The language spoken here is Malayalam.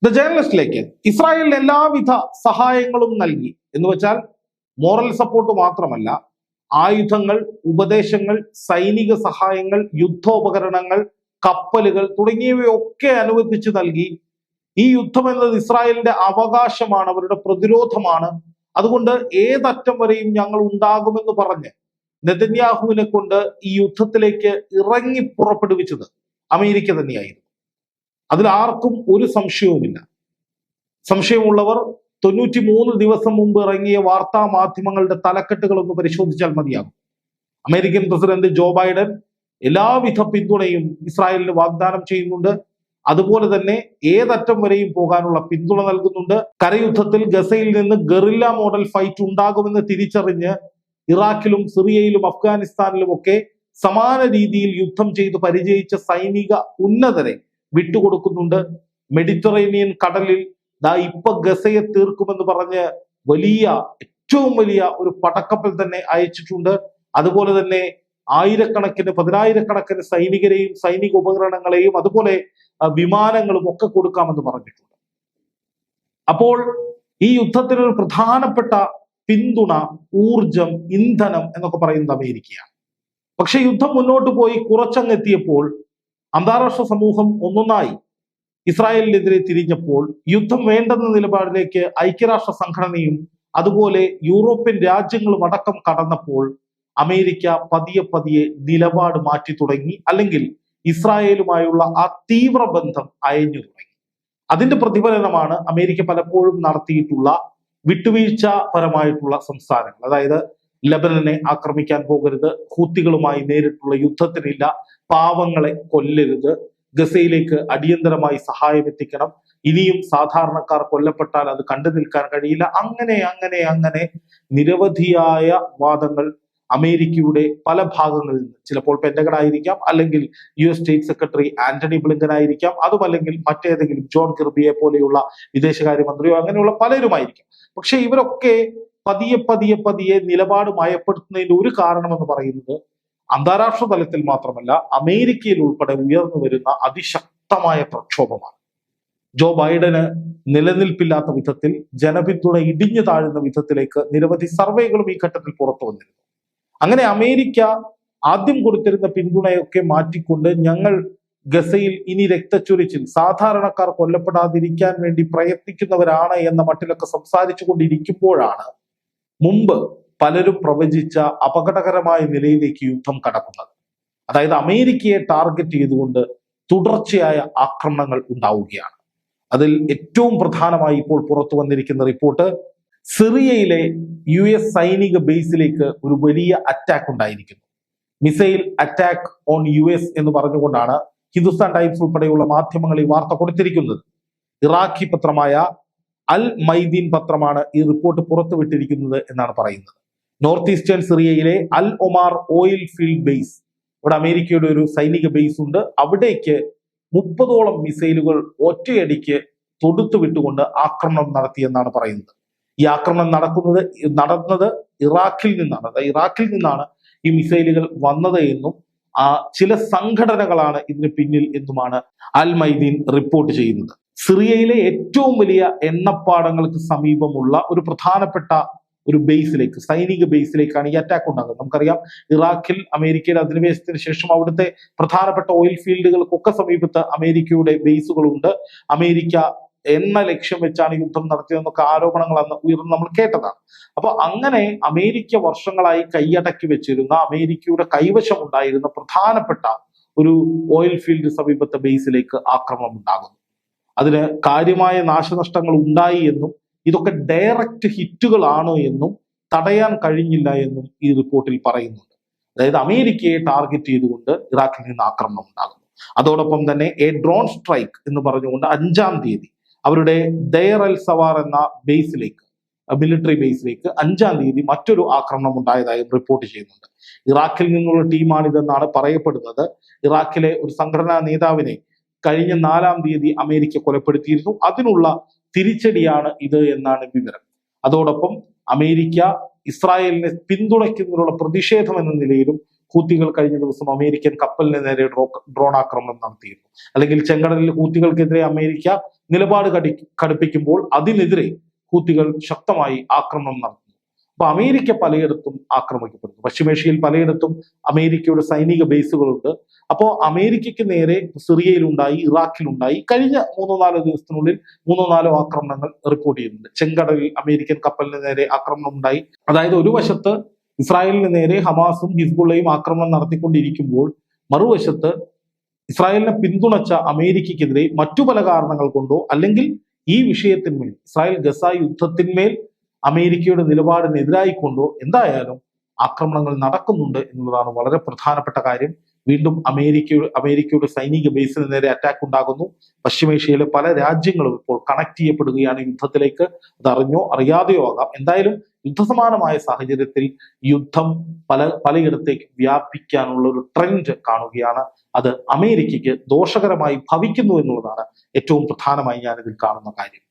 ദ ജേർണലിസ്റ്റിലേക്ക് ഇസ്രായേലിന് എല്ലാവിധ സഹായങ്ങളും നൽകി എന്ന് വെച്ചാൽ മോറൽ സപ്പോർട്ട് മാത്രമല്ല, ആയുധങ്ങൾ, ഉപദേശങ്ങൾ, സൈനിക സഹായങ്ങൾ, യുദ്ധോപകരണങ്ങൾ, കപ്പലുകൾ തുടങ്ങിയവയൊക്കെ അനുവദിച്ചു നൽകി. ഈ യുദ്ധം എന്നത് ഇസ്രായേലിന്റെ അവകാശമാണ്, അവരുടെ പ്രതിരോധമാണ്, അതുകൊണ്ട് ഏതറ്റം വരെയും ഞങ്ങൾ ഉണ്ടാകുമെന്ന് പറഞ്ഞ് നെതന്യാഹുവിനെ കൊണ്ട് ഈ യുദ്ധത്തിലേക്ക് ഇറങ്ങി പുറപ്പെടുവിച്ചത് അമേരിക്ക തന്നെയായിരുന്നു. അതിൽ ആർക്കും ഒരു സംശയവുമില്ല. സംശയമുള്ളവർ 93 ദിവസം മുമ്പ് ഇറങ്ങിയ വാർത്താ മാധ്യമങ്ങളുടെ തലക്കെട്ടുകൾ ഒന്ന് പരിശോധിച്ചാൽ മതിയാകും. അമേരിക്കൻ പ്രസിഡന്റ് ജോ ബൈഡൻ എല്ലാവിധ പിന്തുണയും ഇസ്രായേലിന് വാഗ്ദാനം ചെയ്യുന്നുണ്ട്. അതുപോലെ തന്നെ ഏതറ്റം വരെയും പോകാനുള്ള പിന്തുണ നൽകുന്നുണ്ട്. കരയുദ്ധത്തിൽ ഗസയിൽ നിന്ന് ഗറില്ല മോഡൽ ഫൈറ്റ് ഉണ്ടാകുമെന്ന് തിരിച്ചറിഞ്ഞ് ഇറാഖിലും സിറിയയിലും അഫ്ഗാനിസ്ഥാനിലും ഒക്കെ സമാന രീതിയിൽ യുദ്ധം ചെയ്ത് പരിചയിച്ച സൈനിക ഉന്നതരെ വിട്ടുകൊടുക്കുന്നുണ്ട്. മെഡിറ്ററേനിയൻ കടലിൽ ഇപ്പൊ ഗസയെ തീർക്കുമെന്ന് പറഞ്ഞ് ഏറ്റവും വലിയ ഒരു പടക്കപ്പൽ തന്നെ അയച്ചിട്ടുണ്ട്. അതുപോലെ തന്നെ ആയിരക്കണക്കിന്, പതിനായിരക്കണക്കിന് സൈനികരെയും സൈനിക ഉപകരണങ്ങളെയും അതുപോലെ വിമാനങ്ങളും ഒക്കെ കൊടുക്കാമെന്ന് പറഞ്ഞിട്ടുണ്ട്. അപ്പോൾ ഈ യുദ്ധത്തിനൊരു പ്രധാനപ്പെട്ട പിന്തുണ, ഊർജം, ഇന്ധനം എന്നൊക്കെ പറയുന്നത് അമേരിക്കയാണ്. പക്ഷെ യുദ്ധം മുന്നോട്ട് പോയി കുറച്ചങ്ങെത്തിയപ്പോൾ അന്താരാഷ്ട്ര സമൂഹം ഒന്നൊന്നായി ഇസ്രായേലിനെതിരെ തിരിഞ്ഞപ്പോൾ, യുദ്ധം വേണ്ടെന്ന നിലപാടിലേക്ക് ഐക്യരാഷ്ട്ര സംഘടനയും അതുപോലെ യൂറോപ്യൻ രാജ്യങ്ങളും അടക്കം കടന്നപ്പോൾ അമേരിക്ക പതിയെ പതിയെ നിലപാട് മാറ്റി തുടങ്ങി, അല്ലെങ്കിൽ ഇസ്രായേലുമായുള്ള ആ തീവ്ര ബന്ധം അയഞ്ഞു തുടങ്ങി. അതിന്റെ പ്രതിഫലനമാണ് അമേരിക്ക പലപ്പോഴും നടത്തിയിട്ടുള്ള വിട്ടുവീഴ്ച പരമായിട്ടുള്ള സംസാരങ്ങൾ. അതായത് ലെബനനെ ആക്രമിക്കാൻ പോകരുത്, ഹൂത്തികളുമായി നേരിട്ടുള്ള യുദ്ധത്തിനില്ല, പാവങ്ങളെ കൊല്ലരുത്, ഗസയിലേക്ക് അടിയന്തരമായി സഹായം എത്തിക്കണം, ഇനിയും സാധാരണക്കാർ കൊല്ലപ്പെട്ടാൽ അത് കണ്ടു നിൽക്കാൻ കഴിയില്ല. അങ്ങനെ അങ്ങനെ അങ്ങനെ നിരവധിയായ വാദങ്ങൾ അമേരിക്കയുടെ പല ഭാഗങ്ങളിൽ നിന്ന്, ചിലപ്പോൾ പെന്റഗൺ ആയിരിക്കാം, അല്ലെങ്കിൽ US state secretary Antony Blinken ആയിരിക്കാം, അതുമല്ലെങ്കിൽ മറ്റേതെങ്കിലും ജോൺ കിർബിയെ പോലെയുള്ള വിദേശകാര്യമന്ത്രിയോ അങ്ങനെയുള്ള പലരുമായിരിക്കും. പക്ഷെ ഇവരൊക്കെ പതിയെ പതിയെ പതിയെ നിലപാട് മയപ്പെടുത്തുന്നതിന്റെ ഒരു കാരണമെന്ന് പറയുന്നത് അന്താരാഷ്ട്ര തലത്തിൽ മാത്രമല്ല, അമേരിക്കയിൽ ഉൾപ്പെടെ ഉയർന്നു വരുന്ന അതിശക്തമായ പ്രക്ഷോഭമാണ്. ജോ ബൈഡന് നിലനിൽപ്പില്ലാത്ത വിധത്തിൽ, ജനപിന്തുണ ഇടിഞ്ഞു താഴുന്ന വിധത്തിലേക്ക് നിരവധി സർവേകളും ഈ ഘട്ടത്തിൽ പുറത്തു വന്നിരുന്നു. അങ്ങനെ അമേരിക്ക ആദ്യം കൊടുത്തിരുന്ന പിന്തുണയൊക്കെ മാറ്റിക്കൊണ്ട് ഞങ്ങൾ ഗസയിൽ ഇനി രക്തച്ചൊരിച്ചിൽ, സാധാരണക്കാർ കൊല്ലപ്പെടാതിരിക്കാൻ വേണ്ടി പ്രയത്നിക്കുന്നവരാണ് എന്ന മട്ടിലൊക്കെ സംസാരിച്ചു കൊണ്ടിരിക്കുമ്പോഴാണ് മുമ്പ് പലരും പ്രവചിച്ച അപകടകരമായ നിലയിലേക്ക് യുദ്ധം കടക്കുന്നത്. അതായത് അമേരിക്കയെ ടാർഗറ്റ് ചെയ്തുകൊണ്ട് തുടർച്ചയായ ആക്രമണങ്ങൾ ഉണ്ടാവുകയാണ്. അതിൽ ഏറ്റവും പ്രധാനമായി ഇപ്പോൾ പുറത്തു വന്നിരിക്കുന്ന റിപ്പോർട്ട്, സിറിയയിലെ US സൈനിക ബേസിലേക്ക് ഒരു വലിയ അറ്റാക്ക് ഉണ്ടായിരിക്കുന്നു. മിസൈൽ അറ്റാക്ക് ഓൺ US എന്ന് പറഞ്ഞുകൊണ്ടാണ് ഹിന്ദുസ്ഥാൻ ടൈംസ് ഉൾപ്പെടെയുള്ള മാധ്യമങ്ങൾ ഈ വാർത്ത കൊടുത്തിരിക്കുന്നത്. ഇറാഖി പത്രമായ അൽ മൈദീൻ പത്രമാണ് ഈ റിപ്പോർട്ട് പുറത്തുവിട്ടിരിക്കുന്നത് എന്നാണ് പറയുന്നത്. നോർത്ത് ഈസ്റ്റേൺ സിറിയയിലെ അൽ ഒമാർ ഓയിൽ ഫീൽഡ് ബേസ്, ഇവിടെ അമേരിക്കയുടെ ഒരു സൈനിക ബേസ് ഉണ്ട്. അവിടേക്ക് 30ഓളം മിസൈലുകൾ ഒറ്റയടിക്ക് തൊടുത്തു വിട്ടുകൊണ്ട് ആക്രമണം നടത്തിയെന്നാണ് പറയുന്നത്. ഈ ആക്രമണം നടന്നത് ഇറാഖിൽ നിന്നാണ്. ഇറാഖിൽ നിന്നാണ് ഈ മിസൈലുകൾ വന്നത് എന്നും ചില സംഘടനകളാണ് ഇതിന് പിന്നിൽ എന്നുമാണ് അൽ മൈദീൻ റിപ്പോർട്ട് ചെയ്യുന്നത്. സിറിയയിലെ ഏറ്റവും വലിയ എണ്ണപ്പാടങ്ങൾക്ക് സമീപമുള്ള ഒരു പ്രധാനപ്പെട്ട ഒരു ബേസിലേക്ക്, സൈനിക ബേസിലേക്കാണ് ഈ അറ്റാക്ക് ഉണ്ടാകുന്നത്. നമുക്കറിയാം, ഇറാഖിൽ അമേരിക്കയുടെ അധിനിവേശത്തിന് ശേഷം അവിടുത്തെ പ്രധാനപ്പെട്ട ഓയിൽ ഫീൽഡുകൾക്കൊക്കെ സമീപത്ത് അമേരിക്കയുടെ ബേസുകളുണ്ട്. അമേരിക്ക എണ്ണ ലക്ഷ്യം വെച്ചാണ് യുദ്ധം നടത്തിയതെന്നൊക്കെ ആരോപണങ്ങൾ അന്ന് ഉയർന്ന് നമ്മൾ കേട്ടതാണ്. അപ്പൊ അങ്ങനെ അമേരിക്ക വർഷങ്ങളായി കൈയടക്കി വെച്ചിരുന്ന, അമേരിക്കയുടെ കൈവശം ഉണ്ടായിരുന്ന പ്രധാനപ്പെട്ട ഒരു ഓയിൽ ഫീൽഡ് സമീപത്തെ ബേസിലേക്ക് ആക്രമണം ഉണ്ടാകുന്നു. അതിന് കാര്യമായ നാശനഷ്ടങ്ങൾ ഉണ്ടായി എന്നും ഇതൊക്കെ ഡയറക്റ്റ് ഹിറ്റുകളാണ് എന്നും തടയാൻ കഴിഞ്ഞില്ല എന്നും ഈ റിപ്പോർട്ടിൽ പറയുന്നുണ്ട്. അതായത് അമേരിക്കയെ ടാർഗറ്റ് ചെയ്തുകൊണ്ട് ഇറാഖിൽ നിന്ന് ആക്രമണം ഉണ്ടാകുന്നു. അതോടൊപ്പം തന്നെ ഡ്രോൺ സ്ട്രൈക്ക് എന്ന് പറഞ്ഞുകൊണ്ട് 5-ാം തീയതി അവരുടെ ദയർ അൽ സവാർ എന്ന ബേസിലേക്ക്, മിലിറ്ററി ബേസിലേക്ക് 5-ാം തീയതി മറ്റൊരു ആക്രമണം ഉണ്ടായതായും റിപ്പോർട്ട് ചെയ്യുന്നുണ്ട്. ഇറാഖിൽ നിന്നുള്ള ടീമാണിതെന്നാണ് പറയപ്പെടുന്നത്. ഇറാഖിലെ ഒരു സംഘടനാ നേതാവിനെ കഴിഞ്ഞ 4-ാം തീയതി അമേരിക്ക കൊലപ്പെടുത്തിയിരുന്നു. അതിനുള്ള തിരിച്ചടിയാണ് ഇത് എന്നാണ് വിവരം. അതോടൊപ്പം അമേരിക്ക ഇസ്രായേലിനെ പിന്തുണയ്ക്കുന്നതിനുള്ള പ്രതിഷേധം എന്ന നിലയിലും ഹൂത്തികൾ കഴിഞ്ഞ ദിവസം അമേരിക്കൻ കപ്പലിന് നേരെ ഡ്രോൺ ആക്രമണം നടത്തിയിരുന്നു. അല്ലെങ്കിൽ ചെങ്കടലിൽ ഹൂത്തികൾക്കെതിരെ അമേരിക്ക നിലപാട് കടുപ്പിക്കുമ്പോൾ അതിനെതിരെ ഹൂത്തികൾ ശക്തമായി ആക്രമണം നടത്തുന്നു. അപ്പൊ അമേരിക്ക പലയിടത്തും ആക്രമിക്കപ്പെടുന്നു. പശ്ചിമേഷ്യയിൽ പലയിടത്തും അമേരിക്കയുടെ സൈനിക ബേസുകളുണ്ട്. അപ്പോൾ അമേരിക്കയ്ക്ക് നേരെ സിറിയയിലുണ്ടായി, ഇറാഖിലുണ്ടായി. കഴിഞ്ഞ 3-4 ദിവസത്തിനുള്ളിൽ 3-4 ആക്രമണങ്ങൾ റിപ്പോർട്ട് ചെയ്യുന്നുണ്ട്. ചെങ്കടലിൽ അമേരിക്കൻ കപ്പലിന് നേരെ ആക്രമണം ഉണ്ടായി. അതായത് ഒരു വശത്ത് ഇസ്രായേലിന് നേരെ ഹമാസും ഹിസ്ബുള്ളയും ആക്രമണം നടത്തിക്കൊണ്ടിരിക്കുമ്പോൾ മറുവശത്ത് ഇസ്രായേലിനെ പിന്തുണച്ച അമേരിക്കയ്ക്കെതിരെ മറ്റു പല കാരണങ്ങൾ കൊണ്ടോ അല്ലെങ്കിൽ ഈ വിഷയത്തിന്മേൽ, ഇസ്രായേൽ ഗസ യുദ്ധത്തിന്മേൽ അമേരിക്കയുടെ നിലപാടിനെതിരായിക്കൊണ്ടോ എന്തായാലും ആക്രമണങ്ങൾ നടക്കുന്നുണ്ട് എന്നുള്ളതാണ് വളരെ പ്രധാനപ്പെട്ട കാര്യം. വീണ്ടും അമേരിക്കയുടെ സൈനിക ബേസിന് നേരെ അറ്റാക്ക് ഉണ്ടാകുന്നു. പശ്ചിമേഷ്യയിലെ പല രാജ്യങ്ങളും ഇപ്പോൾ കണക്ട് ചെയ്യപ്പെടുകയാണ് യുദ്ധത്തിലേക്ക്. അത് അറിഞ്ഞോ അറിയാതെയോ ആകാം. എന്തായാലും യുദ്ധസമാനമായ സാഹചര്യത്തിൽ യുദ്ധം പലയിടത്തേക്ക് വ്യാപിക്കാനുള്ള ഒരു ട്രെൻഡ് കാണുകയാണ്. അത് അമേരിക്കയ്ക്ക് ദോഷകരമായി ഭവിക്കുന്നു എന്നുള്ളതാണ് ഏറ്റവും പ്രധാനമായി ഞാനിതിൽ കാണുന്ന കാര്യം.